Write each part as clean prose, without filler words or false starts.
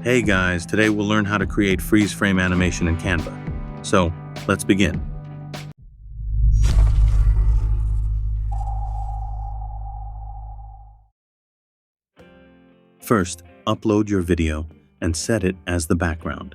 Hey guys, today we'll learn how to create freeze frame animation in Canva. So, let's begin. First, upload your video and set it as the background.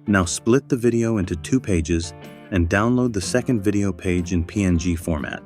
Now split the video into two pages and download the second video page in PNG format.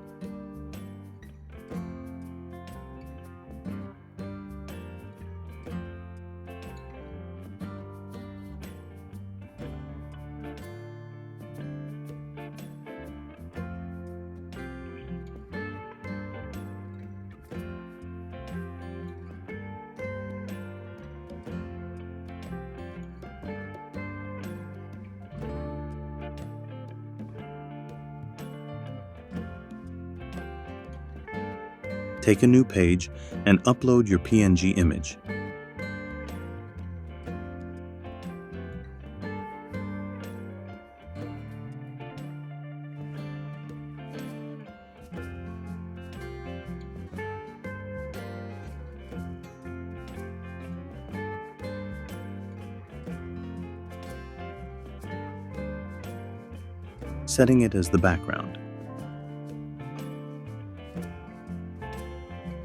Take a new page and upload your PNG image. Setting it as the background.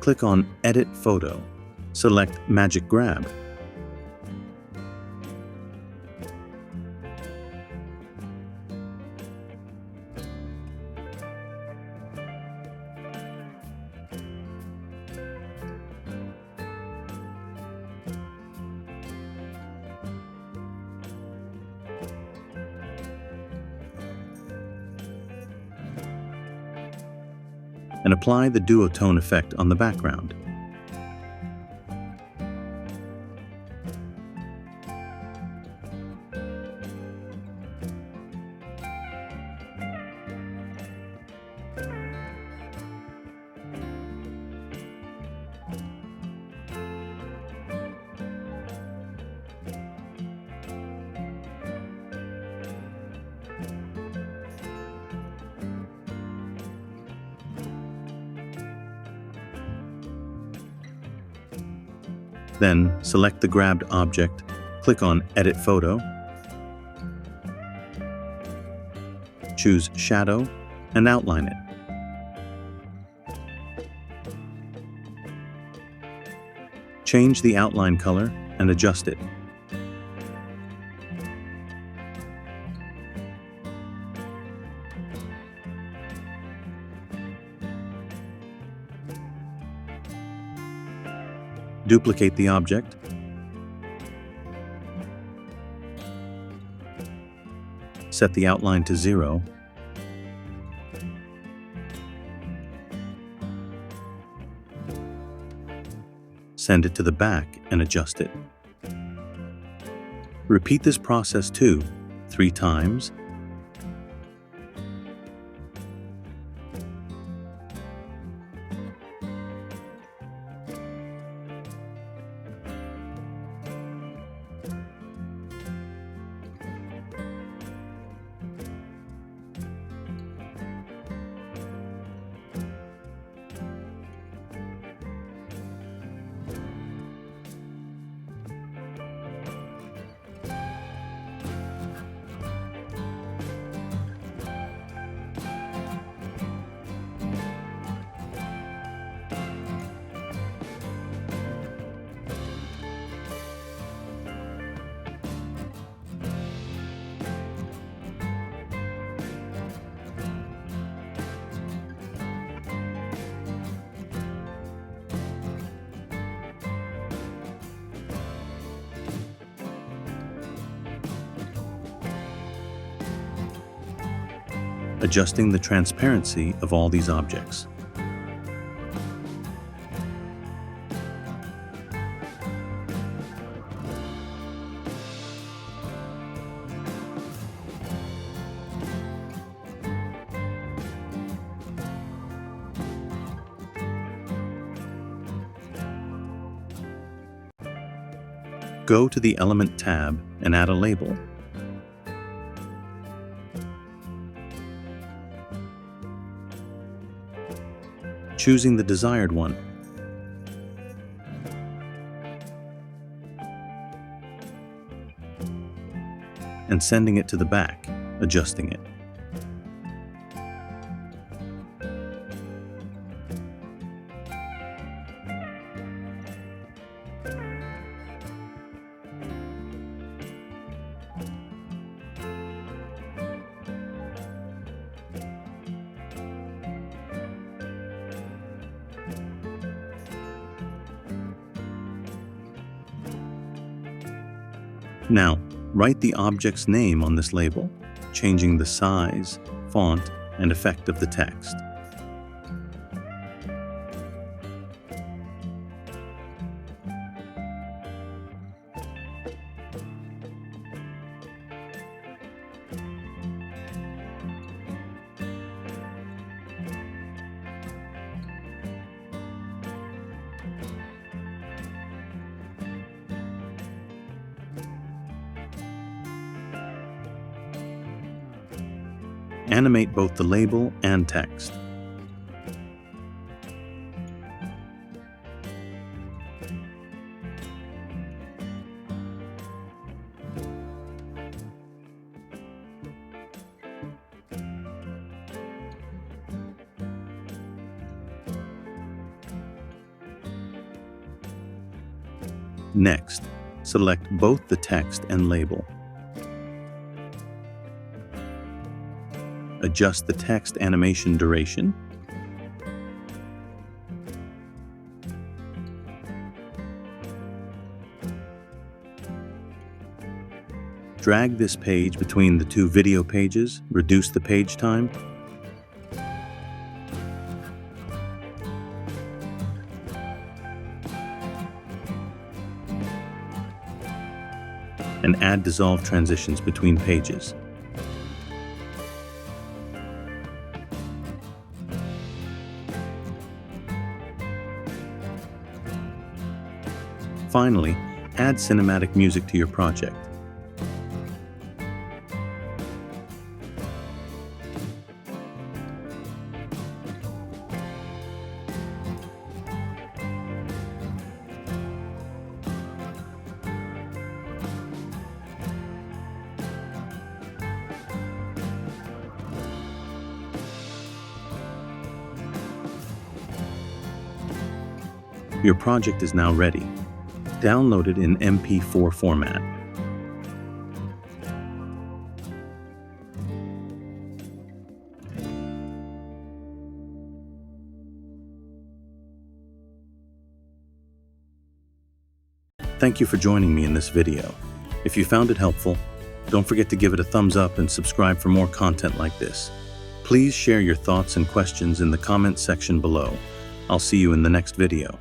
Click on Edit Photo. Select Magic Grab. And apply the duotone effect on the background. Then, select the grabbed object, click on Edit Photo, choose Shadow, and outline it. Change the outline color and adjust it. Duplicate the object. Set the outline to 0. Send it to the back and adjust it. Repeat this process 3 times. Adjusting the transparency of all these objects. Go to the Element tab and add a label. Choosing the desired one. And sending it to the back, adjusting it. Now, write the object's name on this label, changing the size, font, and effect of the text. Animate both the label and text. Next, select both the text and label. Adjust the text animation duration. Drag this page between the two video pages, reduce the page time. And add dissolve transitions between pages. Finally, add cinematic music to your project. Your project is now ready. Download it in MP4 format. Thank you for joining me in this video. If you found it helpful, don't forget to give it a thumbs up and subscribe for more content like this. Please share your thoughts and questions in the comments section below. I'll see you in the next video.